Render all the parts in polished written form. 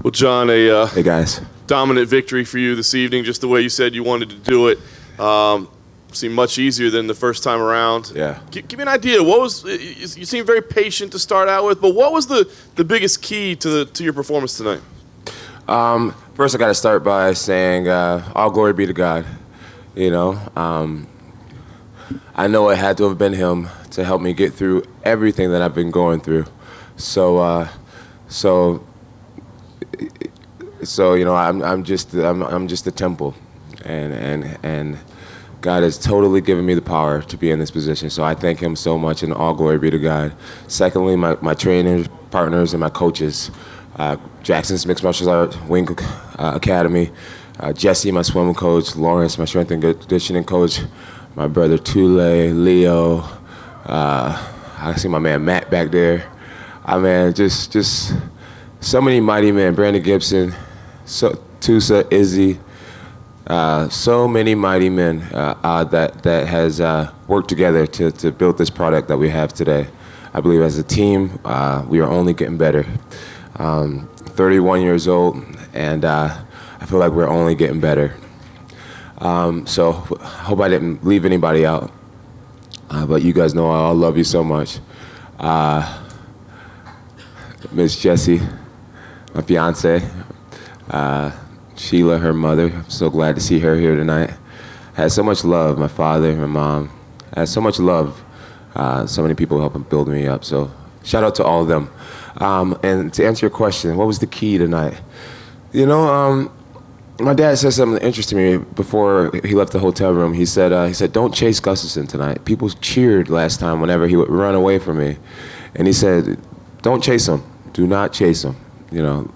Well, John, Hey, guys. dominant victory for you this evening, just the way you said you wanted to do it. Seemed much easier than the first time around. Yeah. Give me an idea. What was you seemed very patient to start out with, but what was the biggest key to your performance tonight? First, I got to start by saying all glory be to God. You know, I know it had to have been Him to help me get through everything that I've been going through. So you know, I'm just the temple, and God has totally given me the power to be in this position. So I thank Him so much, and all glory be to God. Secondly, my trainers, partners, and my coaches, Jackson's Mixed Martial Arts Wing Academy, Jesse, my swimming coach, Lawrence, my strength and conditioning coach, my brother Tule, Leo. I see my man Matt back there. I mean, just so many mighty men. Brandon Gibson, Tusa, Izzy. So many mighty men that has worked together to build this product that we have today. I believe as a team, we are only getting better. 31 years old, and I feel like we're only getting better. So hope I didn't leave anybody out. But you guys know I love you so much. Miss Jessie, my fiance, Sheila, her mother. I'm so glad to see her here tonight. I had so much love. My father, my mom. I had so much love. So many people helping build me up. So shout out to all of them. And to answer your question, what was the key tonight? You know, my dad said something that interested me before he left the hotel room. He said, don't chase Gustafson tonight. People cheered last time whenever he would run away from me. And he said, don't chase him. Do not chase him, you know.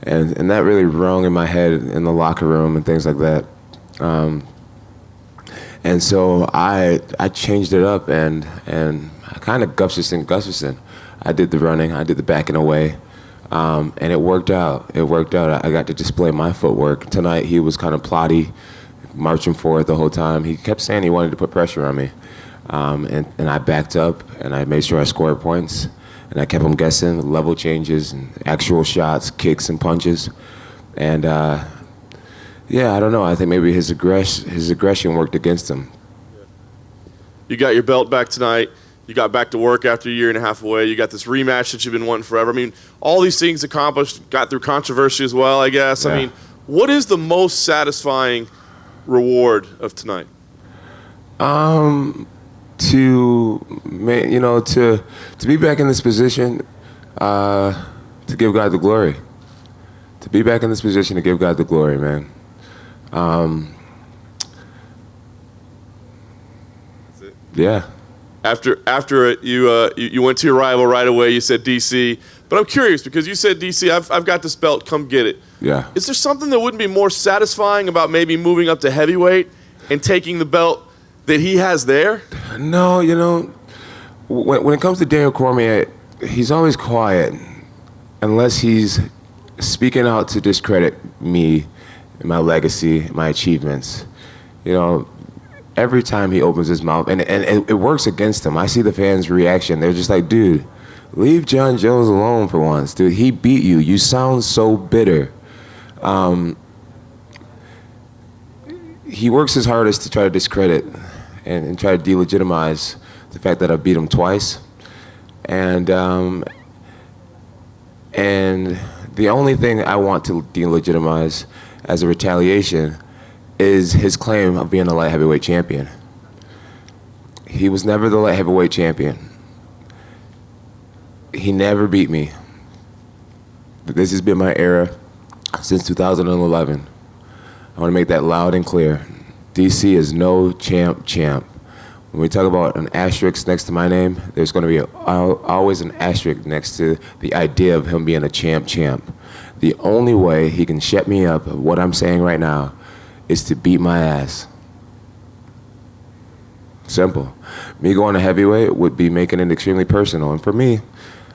And that really rung in my head in the locker room and things like that. And so I changed it up and I kind of Gustafson. I did the running, I did the backing away, and it worked out. I got to display my footwork. Tonight he was kind of plotty, marching forward the whole time. He kept saying he wanted to put pressure on me. And I backed up and I made sure I scored points. And I kept him guessing with level changes and actual shots, kicks and punches. And yeah, I don't know. I think maybe his aggression worked against him. You got your belt back tonight. You got back to work after a year and a half away. You got this rematch that you've been wanting forever. I mean, all these things accomplished, got through controversy as well, I guess. Yeah. I mean, what is the most satisfying reward of tonight? To be back in this position, to give God the glory. To be back in this position to give God the glory, man. That's it. Yeah. After it, you went to your rival right away. You said DC, but I'm curious because you said DC. I've got this belt. Come get it. Yeah. Is there something that wouldn't be more satisfying about maybe moving up to heavyweight and taking the belt that he has there? No, you know, when it comes to Daniel Cormier, he's always quiet unless he's speaking out to discredit me, my legacy, my achievements. You know, every time he opens his mouth, and it works against him. I see the fans' reaction. They're just like, dude, leave John Jones alone for once. Dude, he beat you. You sound so bitter. He works his hardest to try to discredit and try to delegitimize the fact that I beat him twice. And the only thing I want to delegitimize as a retaliation is his claim of being a light heavyweight champion. He was never the light heavyweight champion. He never beat me. This has been my era since 2011. I want to make that loud and clear. DC is no champ. When we talk about an asterisk next to my name, there's going to be always an asterisk next to the idea of him being a champ. The only way he can shut me up of what I'm saying right now is to beat my ass. Simple. Me going to heavyweight would be making it extremely personal. And for me,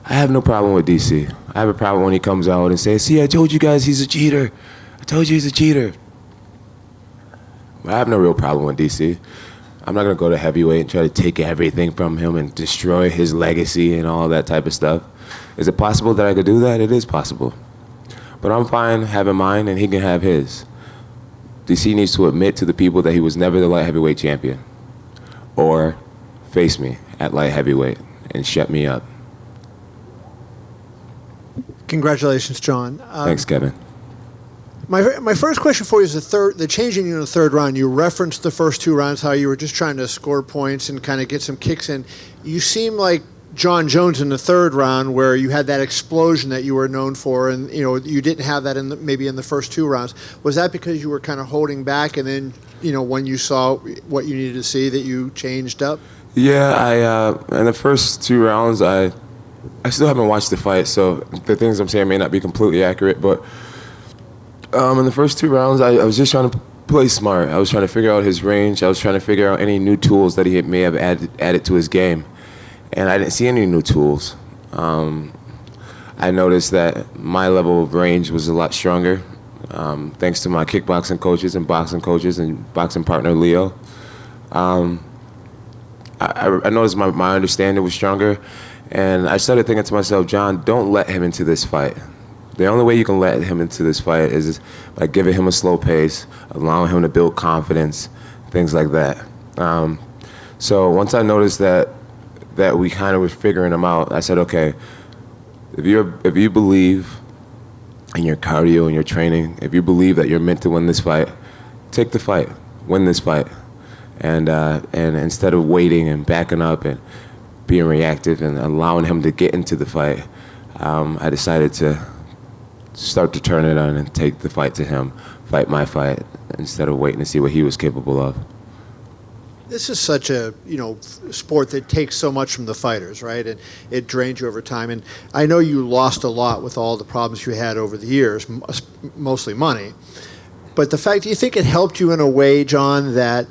I have no problem with DC. I have a problem when he comes out and says, see, I told you guys he's a cheater. I told you he's a cheater. I have no real problem with DC. I'm not going to go to heavyweight and try to take everything from him and destroy his legacy and all that type of stuff. Is it possible that I could do that? It is possible. But I'm fine having mine, and he can have his. DC needs to admit to the people that he was never the light heavyweight champion, or face me at light heavyweight and shut me up. Congratulations, John. Thanks, Kevin. My first question for you is the changing in the third round. You referenced the first 2 rounds, how you were just trying to score points and kind of get some kicks in. You seem like John Jones in the third round, where you had that explosion that you were known for, and you didn't have that maybe in the first 2 rounds. Was that because you were kind of holding back, and then when you saw what you needed to see, that you changed up? Yeah, I in the first 2 rounds, I still haven't watched the fight, so the things I'm saying may not be completely accurate, but in the first 2 rounds, I was just trying to play smart. I was trying to figure out his range. I was trying to figure out any new tools that he may have added to his game. And I didn't see any new tools. I noticed that my level of range was a lot stronger, thanks to my kickboxing coaches and boxing partner, Leo. I noticed my understanding was stronger. And I started thinking to myself, John, don't let him into this fight. The only way you can let him into this fight is by giving him a slow pace, allowing him to build confidence, things like that. So once I noticed that we kind of were figuring him out, I said, okay, if you believe in your cardio and your training, if you believe that you're meant to win this fight, take the fight, win this fight, and instead of waiting and backing up and being reactive and allowing him to get into the fight, I decided to start to turn it on and take the fight to him, fight my fight, instead of waiting to see what he was capable of. This is such a sport that takes so much from the fighters, right? And it drains you over time. And I know you lost a lot with all the problems you had over the years, mostly money. But the fact, do you think it helped you in a way, John, that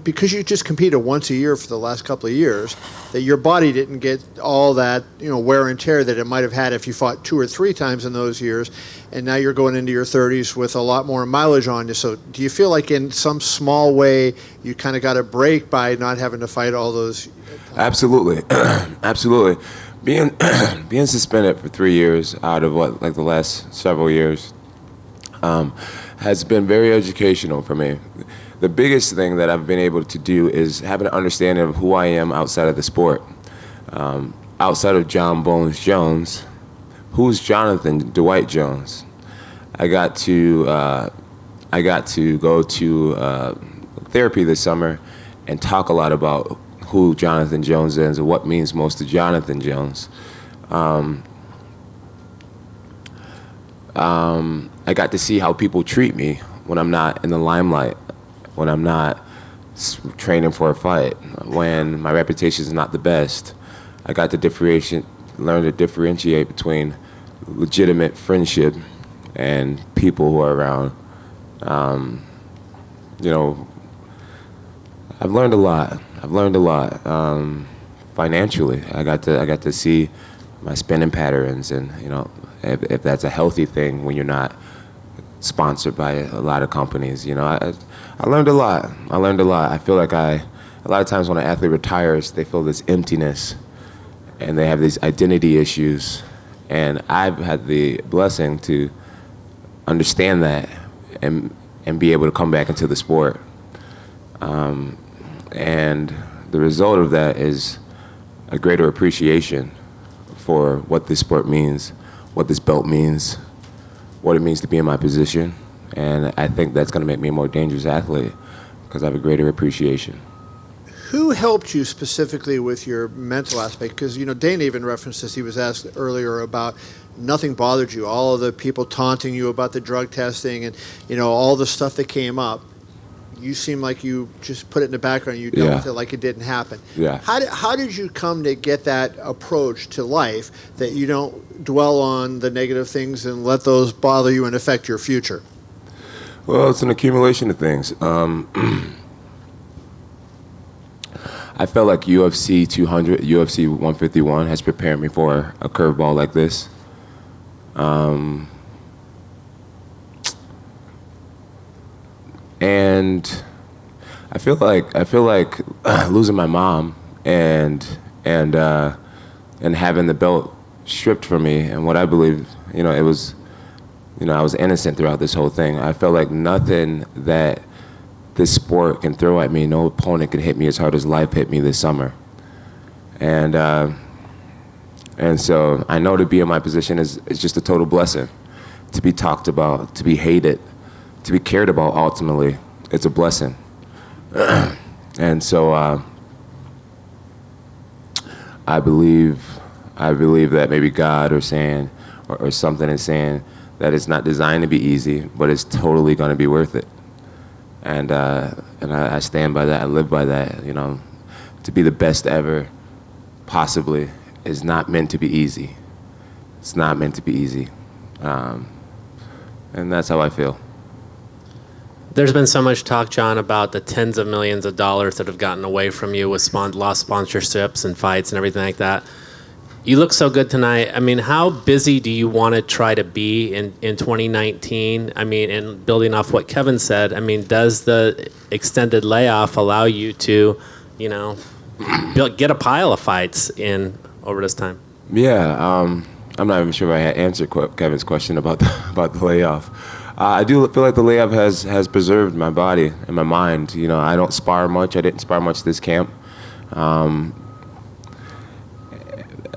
because you just competed once a year for the last couple of years, that your body didn't get all that wear and tear that it might have had if you fought 2 or 3 times in those years, and now you're going into your 30s with a lot more mileage on you? So do you feel like in some small way you kind of got a break by not having to fight all those times? Absolutely. Absolutely. Being suspended for 3 years out of the last several years has been very educational for me. The biggest thing that I've been able to do is have an understanding of who I am outside of the sport. Outside of John Bones Jones, who's Jonathan Dwight Jones? I got to go to therapy this summer and talk a lot about who Jonathan Jones is and what means most to Jonathan Jones. I got to see how people treat me when I'm not in the limelight, when I'm not training for a fight, when my reputation is not the best. I got to learn to differentiate between legitimate friendship and people who are around. I've learned a lot. Financially, I got to see my spending patterns, and if that's a healthy thing when you're not sponsored by a lot of companies. I learned a lot. I feel like a lot of times when an athlete retires, they feel this emptiness and they have these identity issues. And I've had the blessing to understand that and be able to come back into the sport. And the result of that is a greater appreciation for what this sport means, what this belt means, what it means to be in my position. And I think that's going to make me a more dangerous athlete because I have a greater appreciation. Who helped you specifically with your mental aspect? Because, Dana even referenced this. He was asked earlier about nothing bothered you, all of the people taunting you about the drug testing and, all the stuff that came up. You seem like you just put it in the background. You dealt with it like it didn't happen. Yeah. How did you come to get that approach to life that you don't dwell on the negative things and let those bother you and affect your future? Well, it's an accumulation of things. I felt like UFC 200, UFC 151 has prepared me for a curveball like this. And I feel like losing my mom and having the belt stripped from me, and what I believe, it was I was innocent throughout this whole thing. I felt like nothing that this sport can throw at me, no opponent can hit me as hard as life hit me this summer. And so I know to be in my position is just a total blessing. To be talked about, to be hated, to be cared about ultimately, it's a blessing. And so I believe that maybe God or something is saying that it's not designed to be easy, but it's totally going to be worth it. And I stand by that. I live by that. To be the best ever, possibly, is not meant to be easy. It's not meant to be easy. And that's how I feel. There's been so much talk, John, about the tens of millions of dollars that have gotten away from you with lost sponsorships and fights and everything like that. You look so good tonight. I mean, how busy do you want to try to be in 2019? I mean, and building off what Kevin said, I mean, does the extended layoff allow you to, get a pile of fights in over this time? Yeah, I'm not even sure if I had answered Kevin's question about the layoff. I do feel like the layoff has preserved my body and my mind. I don't spar much. I didn't spar much this camp.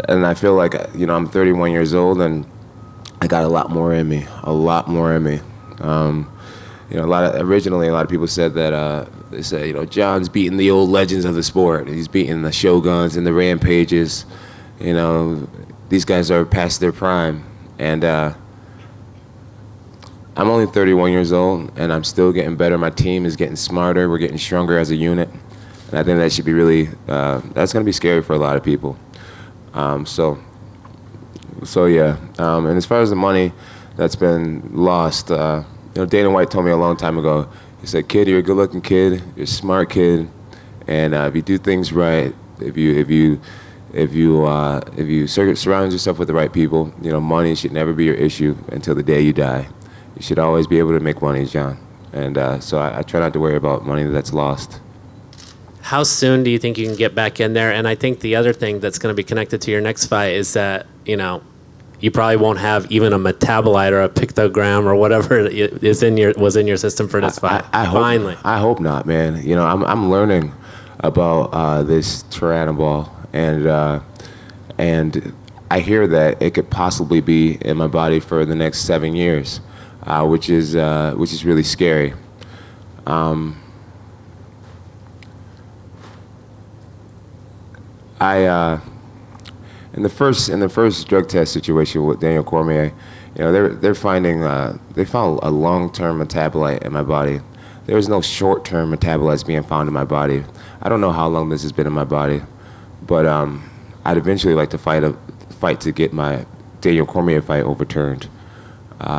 And I feel like, I'm 31 years old and I got a lot more in me. Originally a lot of people said that, they said, John's beating the old legends of the sport. He's beating the Shoguns and the Rampages. These guys are past their prime. And I'm only 31 years old, and I'm still getting better. My team is getting smarter. We're getting stronger as a unit. And I think that should be really, that's going to be scary for a lot of people. So yeah. And as far as the money that's been lost, Dana White told me a long time ago, he said, "Kid, you're a good-looking kid. You're a smart kid. And if you do things right, if you surround yourself with the right people, money should never be your issue until the day you die. You should always be able to make money, John." And so I try not to worry about money that's lost. How soon do you think you can get back in there? And I think the other thing that's going to be connected to your next fight is that, you probably won't have even a metabolite or a pictogram or whatever was in your system for this fight. I hope not, man. I'm learning about this Tyranobol, and I hear that it could possibly be in my body for the next 7 years, which is really scary. In the first drug test situation with Daniel Cormier, they found a long-term metabolite in my body. There was no short-term metabolites being found in my body. I don't know how long this has been in my body, but I'd eventually like to fight to get my Daniel Cormier fight overturned,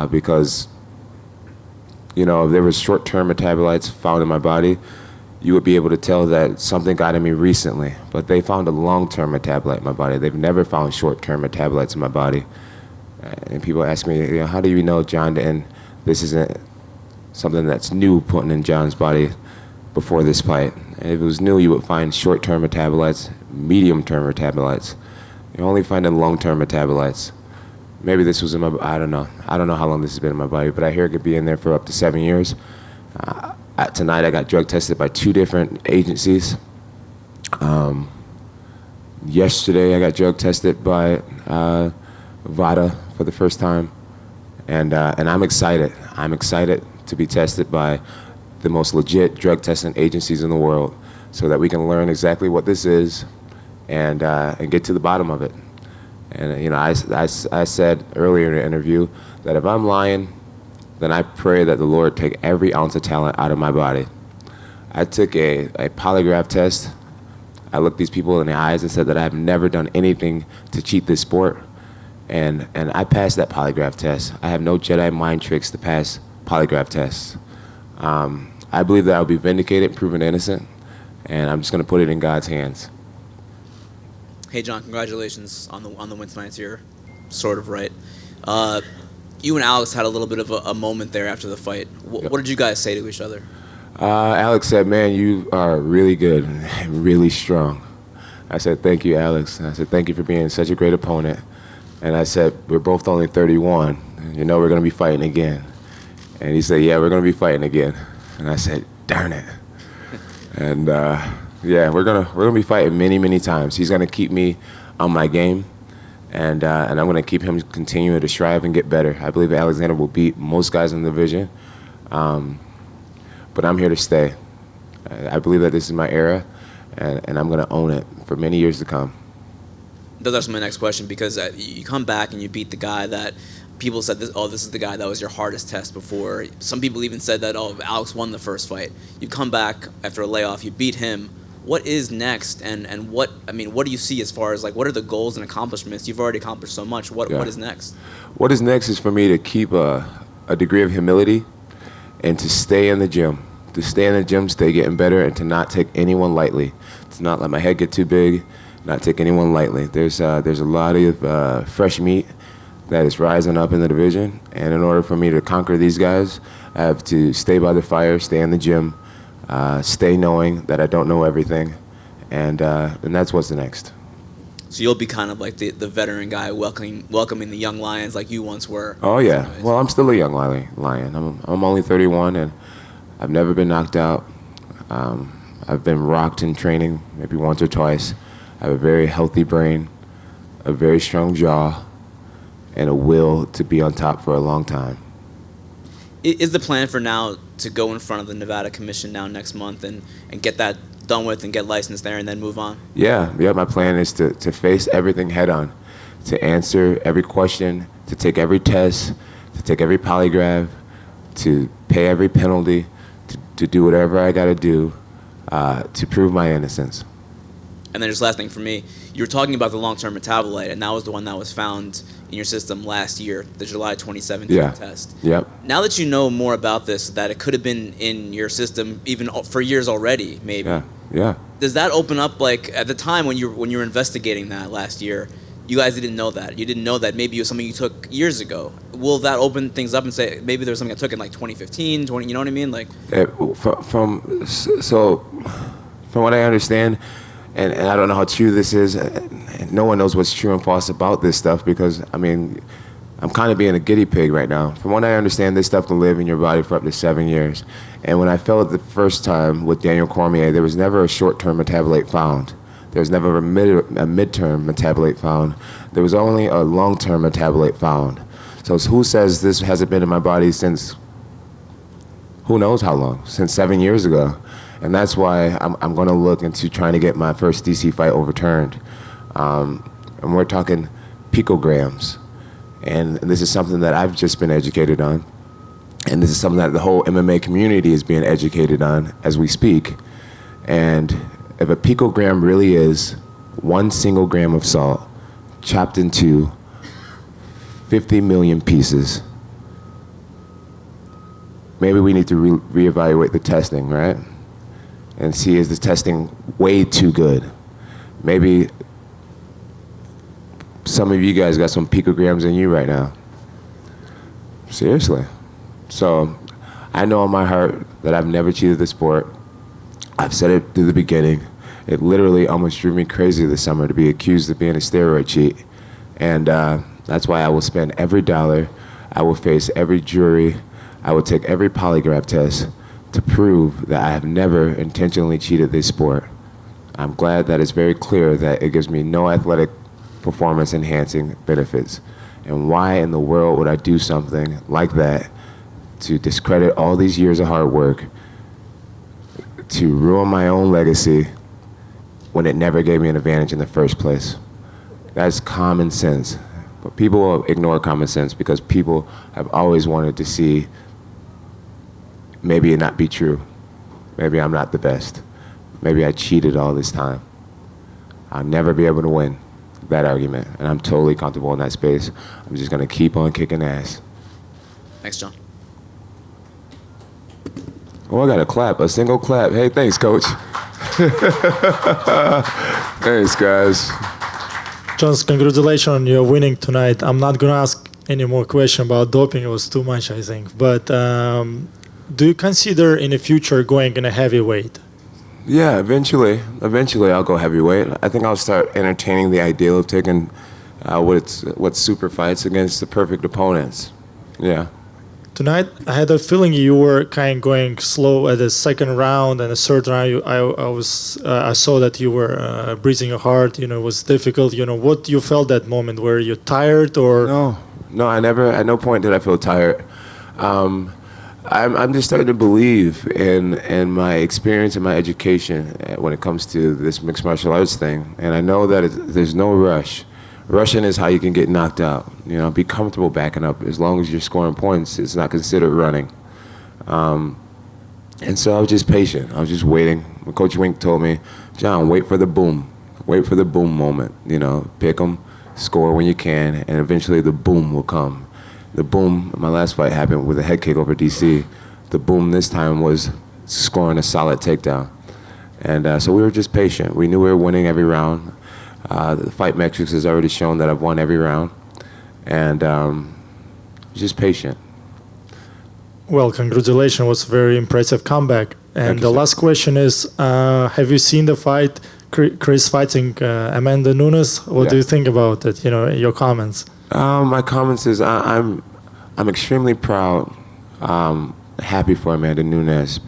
because if there was short-term metabolites found in my body, you would be able to tell that something got in me recently. But they found a long-term metabolite in my body. They've never found short-term metabolites in my body. And people ask me, how do you know, John, and this isn't something that's new putting in John's body before this fight? And if it was new, you would find short-term metabolites, medium-term metabolites. You're only finding long-term metabolites. Maybe this was in my, I don't know. I don't know how long this has been in my body, but I hear it could be in there for up to 7 years. Tonight I got drug tested by 2 different agencies. Yesterday I got drug tested by VADA for the first time, and I'm excited. I'm excited to be tested by the most legit drug testing agencies in the world, so that we can learn exactly what this is, and get to the bottom of it. And I said earlier in the interview that if I'm lying, then I pray that the Lord take every ounce of talent out of my body. I took a polygraph test. I looked these people in the eyes and said that I have never done anything to cheat this sport. And I passed that polygraph test. I have no Jedi mind tricks to pass polygraph tests. I believe that I'll be vindicated, proven innocent, and I'm just going to put it in God's hands. Hey, John, congratulations on the win tonight. You're sort of right. You and Alex had a little bit of a moment there after the fight. What did you guys say to each other? Alex said, "Man, you are really good and really strong." I said, "Thank you, Alex." And I said, "Thank you for being such a great opponent." And I said, "We're both only 31, you know we're going to be fighting again. And he said, yeah, we're going to be fighting again. And I said, darn it. And yeah, we're gonna be fighting many, many times. He's gonna keep me on my game, and I'm gonna keep him continuing to strive and get better. I believe Alexander will beat most guys in the division, but I'm here to stay. I believe that this is my era, and I'm gonna own it for many years to come. That's my next question, because you come back and you beat the guy that people said, this is the guy that was your hardest test before. Some people even said that, Alex won the first fight. You come back after a layoff, you beat him. What is next, and what do you see as far as, like, what are the goals and accomplishments? You've already accomplished so much. What is next? What is next is for me to keep a degree of humility and to stay in the gym. To stay in the gym, stay getting better, and to not take anyone lightly. To not let my head get too big, not take anyone lightly. There's a lot of fresh meat that is rising up in the division, and in order for me to conquer these guys, I have to stay by the fire, stay in the gym, stay knowing that I don't know everything, and that's what's next. So you'll be kind of like the veteran guy welcoming the young lions like you once were. Oh yeah, well, I'm still a young lion. I'm only 31, and I've never been knocked out. I've been rocked in training maybe once or twice. I have a very healthy brain, a very strong jaw, and a will to be on top for a long time. Is the plan for now to go in front of the Nevada Commission now next month and get that done with and get licensed there and then move on? Yeah, my plan is to face everything head on, to answer every question, to take every test, to take every polygraph, to pay every penalty, to do whatever I got to do to prove my innocence. And then just last thing for me, you were talking about the long-term metabolite, and that was the one that was found in your system last year, the July 2017 test. Yep. Now that you know more about this, that it could have been in your system even for years already, maybe. Yeah. Does that open up, like, at the time when you were investigating that last year, you guys didn't know that. You didn't know that maybe it was something you took years ago. Will that open things up and say maybe there was something I took in like 2015, 20, you know what I mean? Like, from what I understand, and I don't know how true this is, and no one knows what's true and false about this stuff, because, I mean, I'm kind of being a guinea pig right now. From what I understand, this stuff can live in your body for up to 7 years. And when I fell it the first time with Daniel Cormier, there was never a short-term metabolite found. There was never a midterm metabolite found. There was only a long-term metabolite found. So who says this hasn't been in my body since who knows how long, since 7 years ago? And that's why I'm going to look into trying to get my first DC fight overturned. And we're talking picograms. And this is something that I've just been educated on. And this is something that the whole MMA community is being educated on as we speak. And if a picogram really is 1 single gram of salt chopped into 50 million pieces, maybe we need to reevaluate the testing, right? And see, is the testing way too good? Maybe some of you guys got some picograms in you right now. Seriously. So I know in my heart that I've never cheated the sport. I've said it through the beginning. It literally almost drove me crazy this summer to be accused of being a steroid cheat. And that's why I will spend every dollar. I will face every jury. I will take every polygraph test to prove that I have never intentionally cheated this sport. I'm glad that it's very clear that it gives me no athletic performance enhancing benefits. And why in the world would I do something like that to discredit all these years of hard work, to ruin my own legacy when it never gave me an advantage in the first place? That's common sense. But people will ignore common sense because people have always wanted to see maybe it not be true. Maybe I'm not the best. Maybe I cheated all this time. I'll never be able to win that argument, and I'm totally comfortable in that space. I'm just going to keep on kicking ass. Thanks, John. Oh, I got a clap, a single clap. Hey, thanks, Coach. Thanks, guys. John, congratulations on your winning tonight. I'm not going to ask any more questions about doping. It was too much, I think. But do you consider in the future going in a heavyweight? Yeah, eventually I'll go heavyweight. I think I'll start entertaining the idea of taking what's super fights against the perfect opponents. Yeah. Tonight, I had a feeling you were kind of going slow at the second round, and the third round, I saw that you were breathing hard. You know, it was difficult. You know, what you felt that moment? Were you tired or? No, I never. At no point did I feel tired. I'm just starting to believe in my experience and my education when it comes to this mixed martial arts thing, and I know that there's no rush. Rushing is how you can get knocked out. You know, be comfortable backing up. As long as you're scoring points, it's not considered running. And so I was just patient. I was just waiting. When Coach Wink told me, John, wait for the boom. Wait for the boom moment. You know, pick them, score when you can, and eventually the boom will come. The boom, my last fight happened with a head kick over DC. The boom this time was scoring a solid takedown. And so we were just patient. We knew we were winning every round. The fight metrics has already shown that I've won every round, and just patient. Well, congratulations! It was a very impressive comeback. And the last question is: have you seen the fight, Chris fighting Amanda Nunes? What do you think about it? You know, your comments. My comments is I'm extremely proud, happy for Amanda Nunes,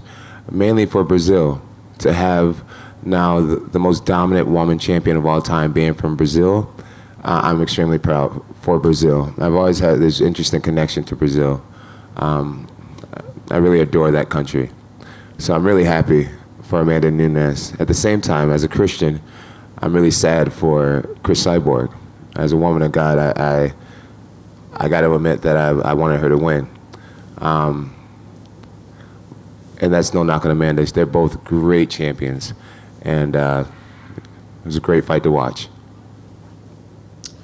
mainly for Brazil to have. Now, the most dominant woman champion of all time being from Brazil, I'm extremely proud for Brazil. I've always had this interesting connection to Brazil. I really adore that country. So I'm really happy for Amanda Nunes. At the same time, as a Christian, I'm really sad for Chris Cyborg. As a woman of God, I got to admit that I wanted her to win. And that's no knock on Amanda. They're both great champions. And it was a great fight to watch.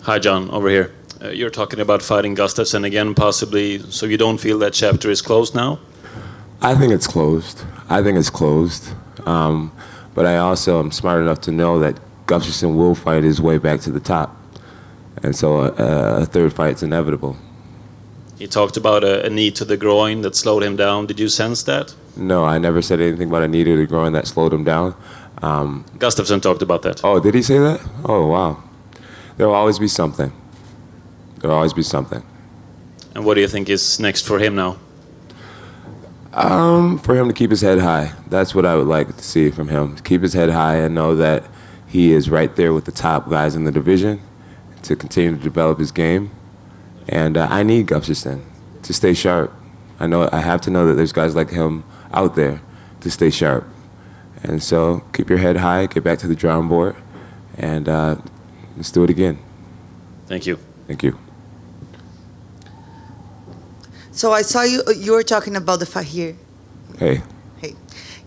Hi, John, over here. You're talking about fighting Gustafsson again, possibly, so you don't feel that chapter is closed now? I think it's closed. But I also am smart enough to know that Gustafsson will fight his way back to the top. And so a third fight's inevitable. He talked about a knee to the groin that slowed him down. Did you sense that? No, I never said anything about a knee to the groin that slowed him down. Gustafsson talked about that. Oh, did he say that? Oh, wow. There will always be something. And what do you think is next for him now? For him to keep his head high. That's what I would like to see from him. To keep his head high and know that he is right there with the top guys in the division to continue to develop his game. And I need Gustafsson to stay sharp. I have to know that there's guys like him out there to stay sharp. And so keep your head high, get back to the drawing board, and let's do it again. Thank you. Thank you. So I saw you were talking about the fight here. Hey.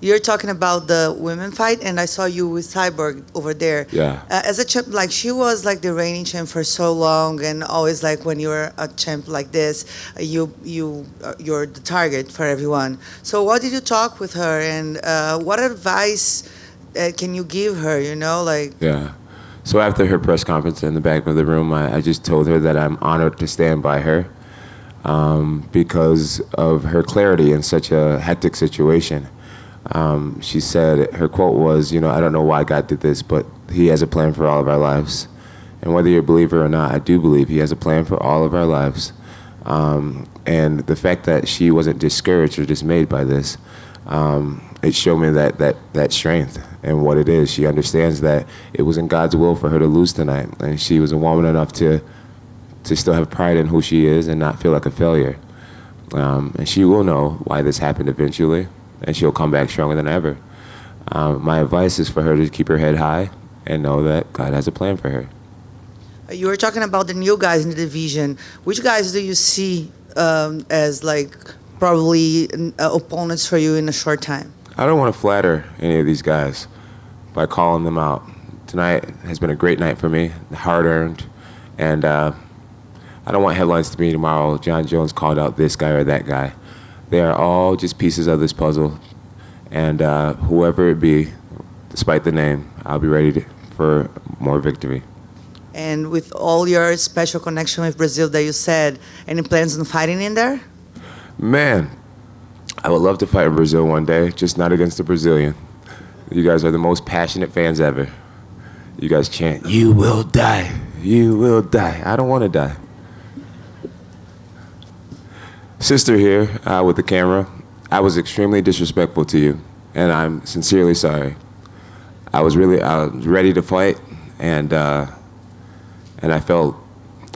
You're talking about the women fight, and I saw you with Cyborg over there. Yeah. As a champ, like she was like the reigning champ for so long, and always like when you're a champ like this, you're the target for everyone. So what did you talk with her, and what advice can you give her? You know, like. Yeah. So after her press conference in the back of the room, I just told her that I'm honored to stand by her because of her clarity in such a hectic situation. She said, her quote was, I don't know why God did this, but he has a plan for all of our lives. And whether you're a believer or not, I do believe he has a plan for all of our lives. And the fact that she wasn't discouraged or dismayed by this, it showed me that strength and what it is. She understands that it was in God's will for her to lose tonight. And she was a woman enough to still have pride in who she is and not feel like a failure. And she will know why this happened eventually. And she'll come back stronger than ever. My advice is for her to keep her head high and know that God has a plan for her. You were talking about the new guys in the division. Which guys do you see as like probably opponents for you in a short time? I don't want to flatter any of these guys by calling them out. Tonight has been a great night for me, hard-earned, and I don't want headlines to be tomorrow, John Jones called out this guy or that guy. They are all just pieces of this puzzle, and whoever it be, despite the name, I'll be ready for more victory. And with all your special connection with Brazil that you said, any plans on fighting in there? Man, I would love to fight in Brazil one day, just not against a Brazilian. You guys are the most passionate fans ever. You guys chant, "You will die, you will die." I don't want to die. sister here with the camera, I was extremely disrespectful to you, and I'm sincerely sorry. I was ready to fight, and I felt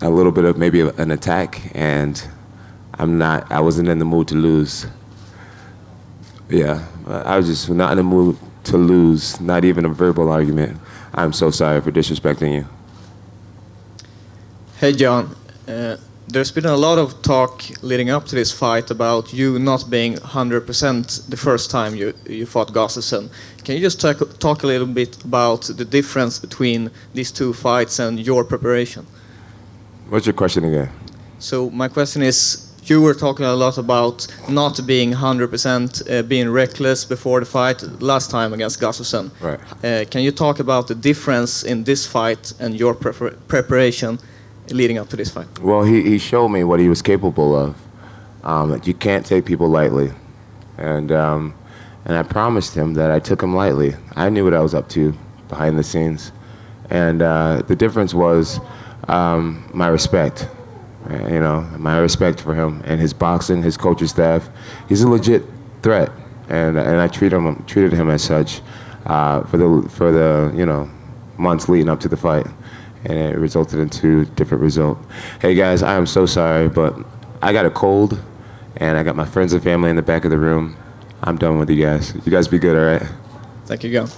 a little bit of maybe an attack, and I wasn't in the mood to lose. Yeah, I was just not in the mood to lose, not even a verbal argument. I'm so sorry for disrespecting you. Hey, John. There's been a lot of talk leading up to this fight about you not being 100% the first time you fought Gustafsson. Can you just talk a little bit about the difference between these two fights and your preparation? What's your question again? So my question is, you were talking a lot about not being 100%, being reckless before the fight last time against Gustafsson. Right. Can you talk about the difference in this fight and your preparation leading up to this fight? Well, he showed me what he was capable of. That you can't take people lightly, and I promised him that I took him lightly. I knew what I was up to behind the scenes, and the difference was my respect. My respect for him and his boxing, his coaching staff. He's a legit threat, and I treated him as such for the months leading up to the fight. And it resulted in 2 different results. Hey guys, I am so sorry, but I got a cold, and I got my friends and family in the back of the room. I'm done with you guys. You guys be good, all right? Thank you, John.